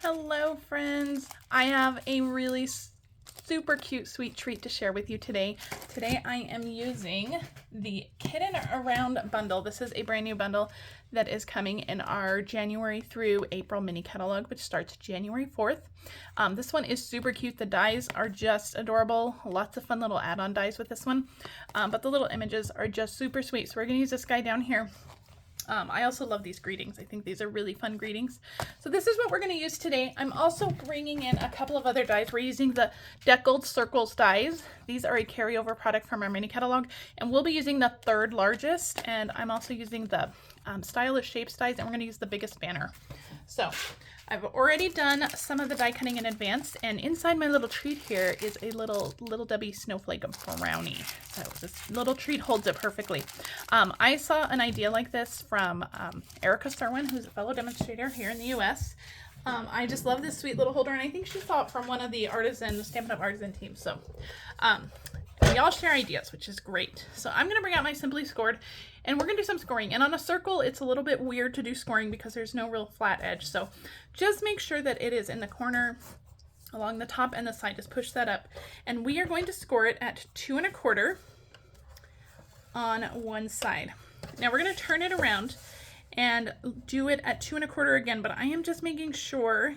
Hello friends, I have a really super cute sweet treat to share with you today. Today I am using the Kiddin Around Bundle. This is a brand new bundle that is coming in our January through April mini catalog, which starts January 4th. This one is super cute. The dies are just adorable. Lots of fun little add-on dies with this one. But the little images are just super sweet. So we're going to use this guy down here. I also love these greetings. I think these are really fun greetings. So this is what we're going to use today. I'm also bringing in a couple of other dies. We're using the Deckled Circles Dies. These are a carryover product from our mini catalog, and we'll be using the third largest. And I'm also using the Stylish Shapes dies, and we're going to use the biggest banner. So I've already done some of the die cutting in advance, and inside my little treat here is a little Debbie snowflake brownie. So this little treat holds it perfectly. I saw an idea like this from Erica Serwin, who's a fellow demonstrator here in the US. I just love this sweet little holder, and I think she saw it from one of the Stampin' Up artisan teams. So we all share ideas, which is great. So I'm going to bring out my Simply Scored, and we're going to do some scoring. And on a circle, it's a little bit weird to do scoring because there's no real flat edge. So just make sure that it is in the corner along the top and the side. Just push that up. And we are going to score it at 2 1/4 on one side. Now we're going to turn it around and do it at 2 1/4 again, but I am just making sure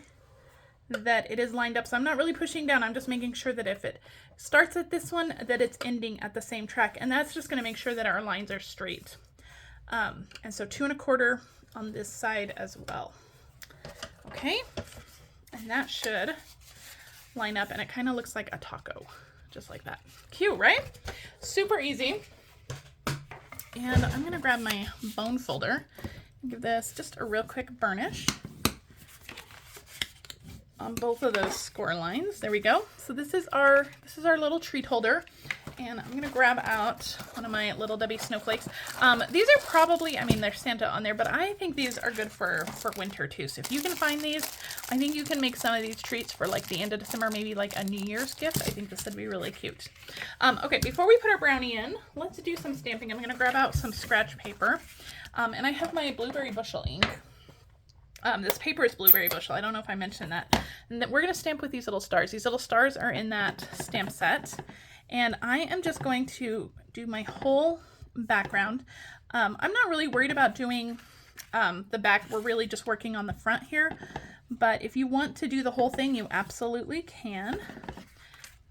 that it is lined up. So I'm not really pushing down. I'm just making sure that if it starts at this one, that it's ending at the same track. And that's just going to make sure that our lines are straight. And so 2 1/4 on this side as well. Okay. And that should line up, and it kind of looks like a taco, just like that. Cute, right? Super easy. And I'm going to grab my bone folder and give this just a real quick burnish on both of those score lines. There we go. So this is our little treat holder, and I'm gonna grab out one of my little Debbie snowflakes. These are probably, I mean, there's Santa on there, but I think these are good for winter too. So if you can find these, I think you can make some of these treats for like the end of December, maybe like a New Year's gift. I think this would be really cute. Okay, before we put our brownie in, let's do some stamping. I'm gonna grab out some scratch paper, and I have my Blueberry Bushel ink. This paper is Blueberry Bushel. I don't know if I mentioned that. And then we're going to stamp with these little stars. These little stars are in that stamp set. And I am just going to do my whole background. I'm not really worried about doing the back. We're really just working on the front here. But if you want to do the whole thing, you absolutely can.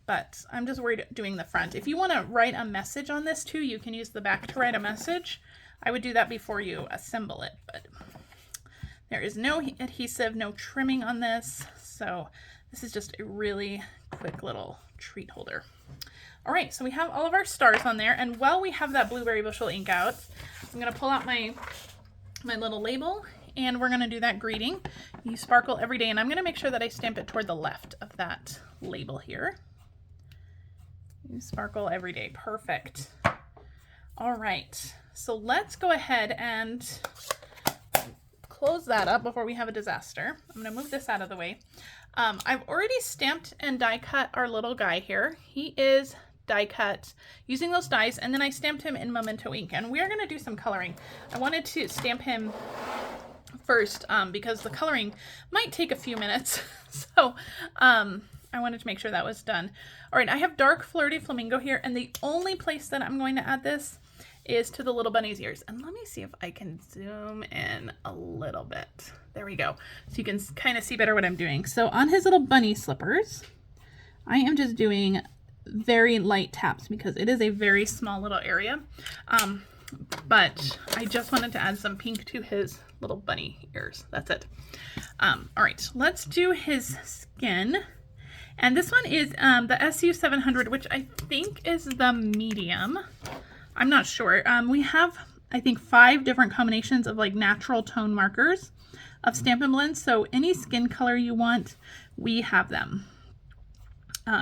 But I'm just worried doing the front. If you want to write a message on this too, you can use the back to write a message. I would do that before you assemble it. But there is no adhesive, no trimming on this, so this is just a really quick little treat holder. All right, so we have all of our stars on there, and while we have that Blueberry Bushel ink out, I'm gonna pull out my little label, and we're gonna do that greeting. You sparkle every day, and I'm gonna make sure that I stamp it toward the left of that label here. You sparkle every day, perfect. All right, so let's go ahead and close that up before we have a disaster. I'm going to move this out of the way. I've already stamped and die cut our little guy here. He is die cut using those dies, and then I stamped him in Memento ink, and we are going to do some coloring. I wanted to stamp him first because the coloring might take a few minutes. So I wanted to make sure that was done. All right, I have dark Flirty Flamingo here, and the only place that I'm going to add this is to the little bunny's ears. And let me see if I can zoom in a little bit. There we go. So you can kind of see better what I'm doing. So on his little bunny slippers, I am just doing very light taps because it is a very small little area. But I just wanted to add some pink to his little bunny ears. That's it. All right, let's do his skin. And this one is the SU 700, which I think is the medium. I'm not sure. We have, I think, 5 different combinations of like natural tone markers of Stampin' Blends. So any skin color you want, we have them.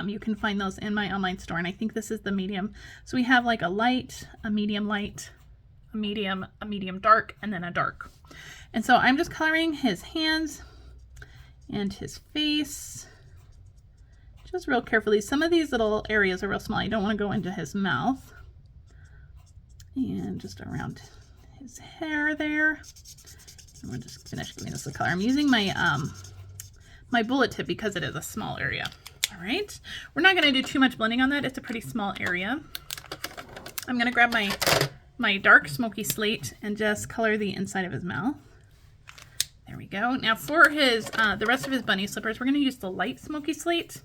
You can find those in my online store, and I think this is the medium. So we have like a light, a medium light, a medium dark, and then a dark. And so I'm just coloring his hands and his face just real carefully. Some of these little areas are real small. You don't want to go into his mouth. And just around his hair there. And we'll just finish giving this a color. I'm using my my bullet tip because it is a small area. All right, we're not going to do too much blending on that. It's a pretty small area. I'm going to grab my dark smoky slate and just color the inside of his mouth. There we go. Now for his the rest of his bunny slippers, we're going to use the light smoky slate,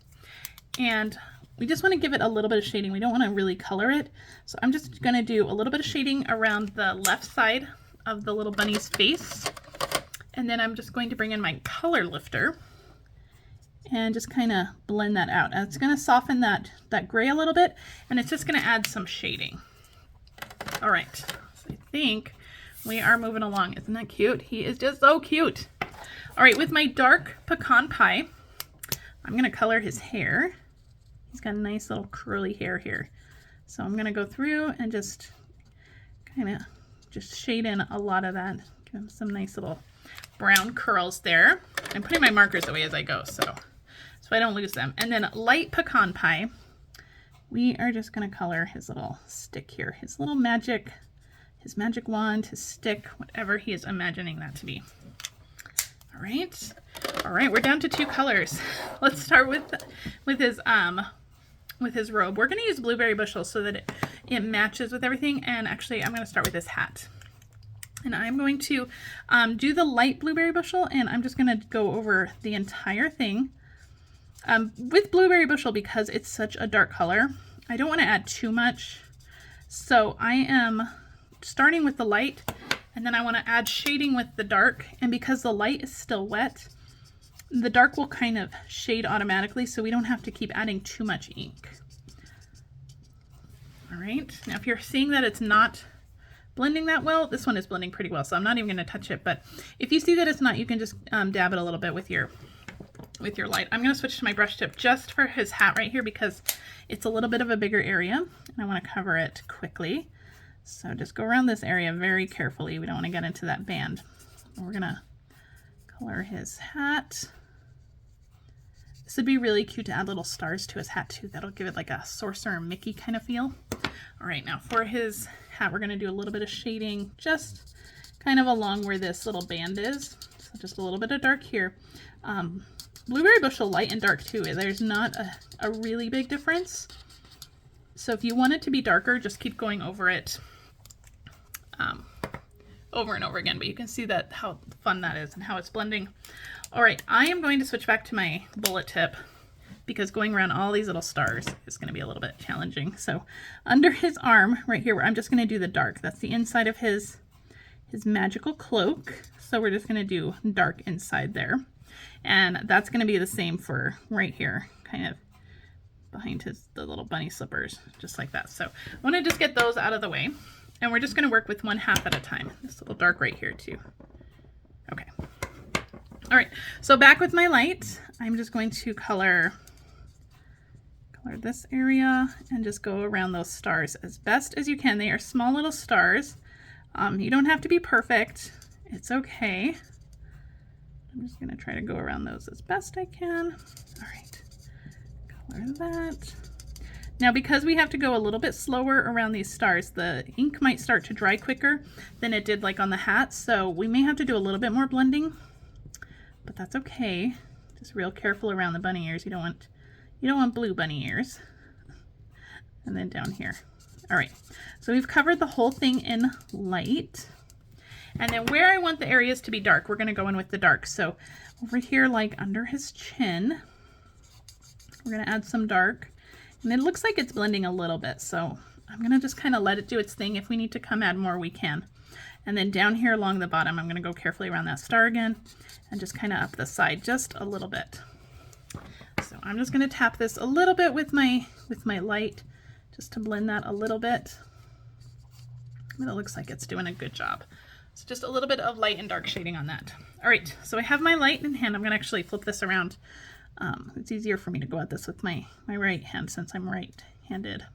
and we just want to give it a little bit of shading. We don't want to really color it, so I'm just going to do a little bit of shading around the left side of the little bunny's face, and then I'm just going to bring in my color lifter and just kind of blend that out. And it's going to soften that gray a little bit, and it's just going to add some shading. All right, so I think we are moving along. Isn't that cute? He is just so cute. All right, with my dark pecan pie, I'm going to color his hair. He's got a nice little curly hair here. So I'm going to go through and just kind of just shade in a lot of that. Give him some nice little brown curls there. I'm putting my markers away as I go so I don't lose them. And then light pecan pie, we are just going to color his little stick here. His little magic wand, his stick, whatever he is imagining that to be. All right, we're down to 2 colors. Let's start with his robe. We're going to use Blueberry Bushel so that it matches with everything. And actually, I'm going to start with his hat. And I'm going to do the light Blueberry Bushel, and I'm just going to go over the entire thing. With Blueberry Bushel, because it's such a dark color, I don't want to add too much. So I am starting with the light, and then I want to add shading with the dark. And because the light is still wet, the dark will kind of shade automatically, so we don't have to keep adding too much ink. All right, now if you're seeing that it's not blending that well, this one is blending pretty well, so I'm not even going to touch it. But if you see that it's not, you can just dab it a little bit with your light. I'm going to switch to my brush tip just for his hat right here because it's a little bit of a bigger area, and I want to cover it quickly. So just go around this area very carefully. We don't want to get into that band. And we're going to color his hat. This would be really cute to add little stars to his hat too. That'll give it like a Sorcerer Mickey kind of feel. All right, now for his hat, we're going to do a little bit of shading just kind of along where this little band is. So just a little bit of dark here. Blueberry Bushel light and dark too. There's not a really big difference. So if you want it to be darker, just keep going over it over and over again. But you can see that how fun that is and how it's blending. All right, I am going to switch back to my bullet tip because going around all these little stars is going to be a little bit challenging. So under his arm right here, I'm just going to do the dark. That's the inside of his magical cloak. So we're just going to do dark inside there. And that's going to be the same for right here, kind of behind the little bunny slippers, just like that. So I want to just get those out of the way. And we're just going to work with 1/2 at a time. This little dark right here too. Okay. All right, so back with my light, I'm just going to color this area and just go around those stars as best as you can. They are small little stars. You don't have to be perfect. It's okay. I'm just going to try to go around those as best I can. All right, color that. Now, because we have to go a little bit slower around these stars, the ink might start to dry quicker than it did like on the hat. So we may have to do a little bit more blending, but that's okay. Just real careful around the bunny ears. You don't want blue bunny ears. And then down here. All right, so we've covered the whole thing in light. And then where I want the areas to be dark, we're going to go in with the dark. So over here, like under his chin, we're going to add some dark. And it looks like it's blending a little bit, so I'm going to just kind of let it do its thing. If we need to come add more, we can. And then down here along the bottom, I'm going to go carefully around that star again and just kind of up the side just a little bit. So I'm just going to tap this a little bit with my light just to blend that a little bit. But it looks like it's doing a good job. So just a little bit of light and dark shading on that. All right, so I have my light in hand. I'm going to actually flip this around. It's easier for me to go at this with my right hand since I'm right-handed.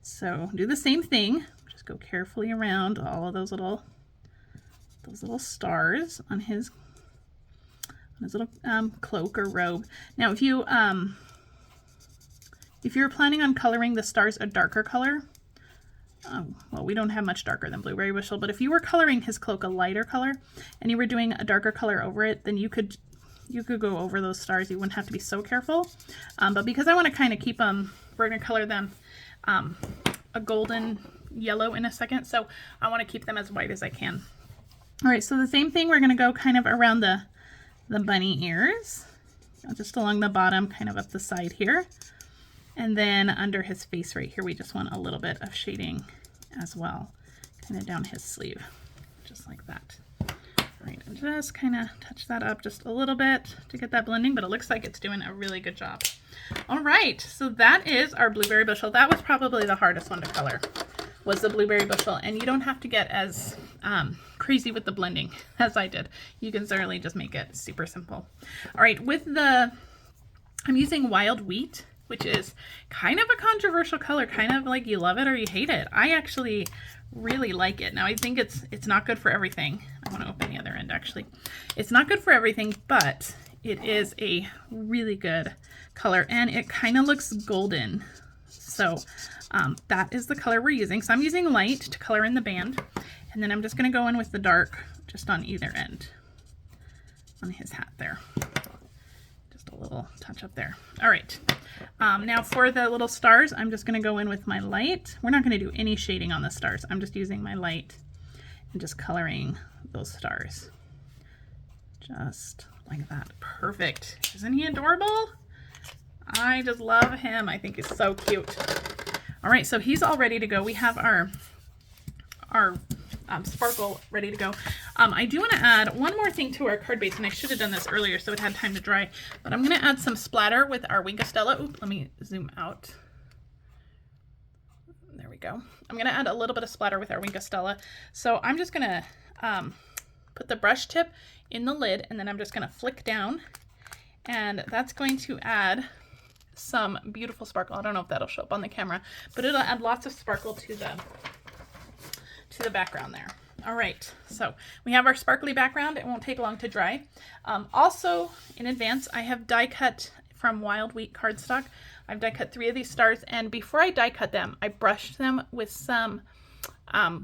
So do the same thing. Just go carefully around all of those little stars on his little cloak or robe. Now, if you're planning on coloring the stars a darker color, well, we don't have much darker than Blueberry Bushel, but if you were coloring his cloak a lighter color and you were doing a darker color over it, then you could you could go over those stars. You wouldn't have to be so careful. But because I want to kind of keep them, we're going to color them a golden yellow in a second. So I want to keep them as white as I can. All right, so the same thing, we're going to go kind of around the bunny ears, just along the bottom, kind of up the side here. And then under his face right here, we just want a little bit of shading as well, kind of down his sleeve, just like that. All right, and just kind of touch that up just a little bit to get that blending, but it looks like it's doing a really good job. All right, so that is our blueberry bushel. That was probably the hardest one to color, was the blueberry bushel. And you don't have to get as crazy with the blending as I did. You can certainly just make it super simple. All right, I'm using wild wheat, which is kind of a controversial color, kind of like you love it or you hate it. I actually really like it. Now I think it's not good for everything. I want to open the other end actually. It's not good for everything, but it is a really good color and it kind of looks golden. So that is the color we're using. So I'm using light to color in the band, and then I'm just going to go in with the dark just on either end on his hat there. Just a little touch up there. All right. Now for the little stars, I'm just going to go in with my light. We're not going to do any shading on the stars. I'm just using my light and just coloring those stars. Just like that. Perfect. Isn't he adorable? I just love him. I think he's so cute. All right, so he's all ready to go. We have our sparkle ready to go. I do want to add one more thing to our card base, and I should have done this earlier so it had time to dry, but I'm going to add some splatter with our Wink of Stella. Oop, let me zoom out. There we go. I'm going to add a little bit of splatter with our Wink of Stella. So I'm just going to put the brush tip in the lid, and then I'm just going to flick down, and that's going to add some beautiful sparkle. I don't know if that'll show up on the camera, but it'll add lots of sparkle to the background there. All right, so we have our sparkly background. It won't take long to dry. Also, in advance, I have die cut from Wild Wheat cardstock. I've die cut 3 of these stars, and before I die cut them, I brushed them with some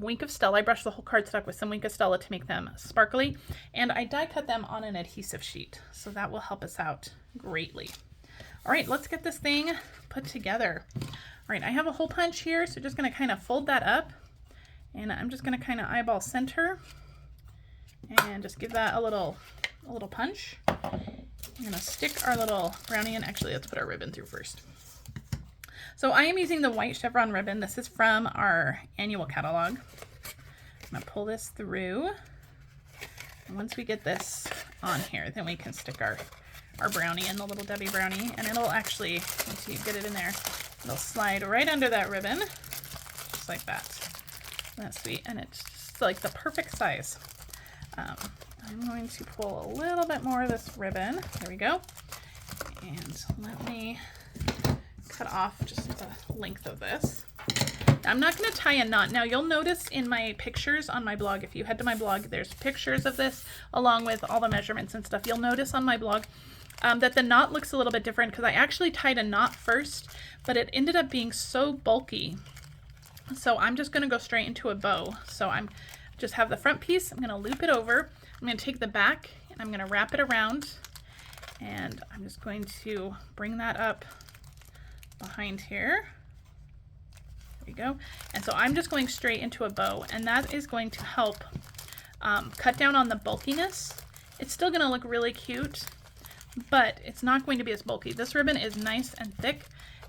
Wink of Stella. I brushed the whole cardstock with some Wink of Stella to make them sparkly, and I die cut them on an adhesive sheet, so that will help us out greatly. All right, let's get this thing put together. All right, I have a hole punch here, so just going to kind of fold that up, and I'm just going to kind of eyeball center and just give that a little punch. I'm going to stick our little brownie in. Actually, let's put our ribbon through first. So I am using the white chevron ribbon. This is from our annual catalog. I'm going to pull this through. And once we get this on here, then we can stick our brownie in, the Little Debbie brownie, and it'll actually, once you get it in there, it'll slide right under that ribbon, just like that. That's sweet, and it's just like the perfect size. I'm going to pull a little bit more of this ribbon. There we go. And let me cut off just the length of this. I'm not going to tie a knot. Now you'll notice in my pictures on my blog, if you head to my blog, there's pictures of this along with all the measurements and stuff. You'll notice on my blog that the knot looks a little bit different because I actually tied a knot first, but it ended up being so bulky. So I'm just going to go straight into a bow. So I'm just have the front piece. I'm going to loop it over. I'm going to take the back and I'm going to wrap it around, and I'm just going to bring that up behind here. There we go. And so I'm just going straight into a bow, and that is going to help cut down on the bulkiness. It's still going to look really cute, but it's not going to be as bulky. This ribbon is nice and thick,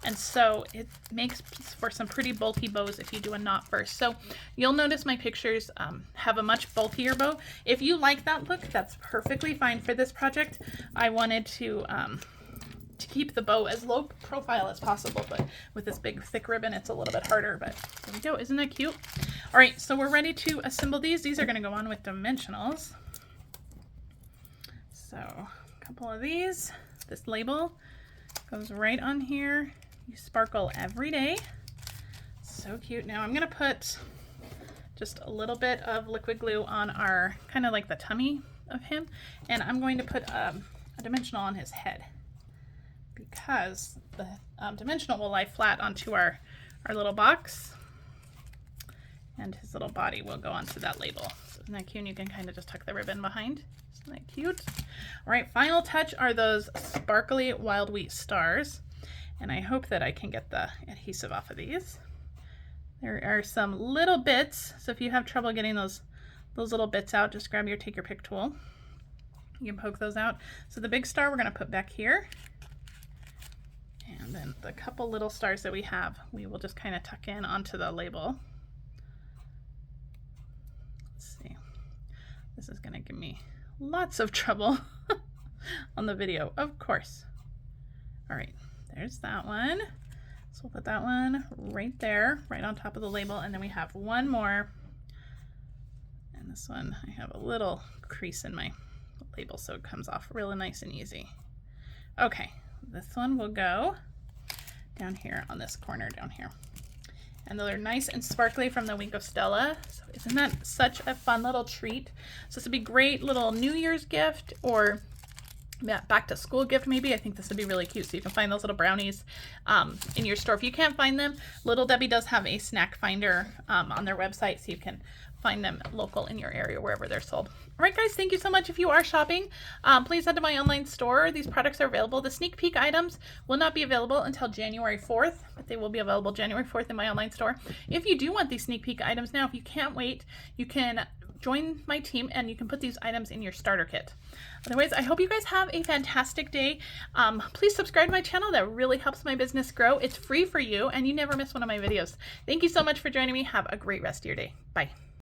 and so it makes for some pretty bulky bows if you do a knot first. So you'll notice my pictures have a much bulkier bow. If you like that look, that's perfectly fine for this project. I wanted to keep the bow as low profile as possible, but with this big thick ribbon it's a little bit harder, but there we go. Isn't that cute? All right, so we're ready to assemble these. These are going to go on with dimensionals. So a couple of these. This label goes right on here. You sparkle every day. So cute. Now I'm going to put just a little bit of liquid glue on our kind of like the tummy of him, and I'm going to put a dimensional on his head, because the dimensional will lie flat onto our little box. And his little body will go onto that label. So isn't that cute? And you can kind of just tuck the ribbon behind. Isn't that cute? All right, final touch are those sparkly wild wheat stars. And I hope that I can get the adhesive off of these. There are some little bits, so if you have trouble getting those little bits out, just grab your take your pick tool. You can poke those out. So the big star we're going to put back here. And then the couple little stars that we have, we will just kind of tuck in onto the label. Let's see. This is going to give me lots of trouble on the video, of course. All right, there's that one. So we'll put that one right there, right on top of the label. And then we have one more. And this one, I have a little crease in my label, so it comes off really nice and easy. Okay, this one will go down here on this corner down here. And they're nice and sparkly from the Wink of Stella. So isn't that such a fun little treat? So this would be a great little New Year's gift or back to school gift maybe. I think this would be really cute. So you can find those little brownies in your store. If you can't find them, Little Debbie does have a snack finder on their website, so you can find them local in your area wherever they're sold. All right, guys, thank you so much. If you are shopping, please head to my online store. These products are available. The sneak peek items will not be available until January 4th, but they will be available January 4th in my online store. If you do want these sneak peek items now, if you can't wait, you can join my team and you can put these items in your starter kit. Otherwise, I hope you guys have a fantastic day. Please subscribe to my channel. That really helps my business grow. It's free for you and you never miss one of my videos. Thank you so much for joining me. Have a great rest of your day. Bye.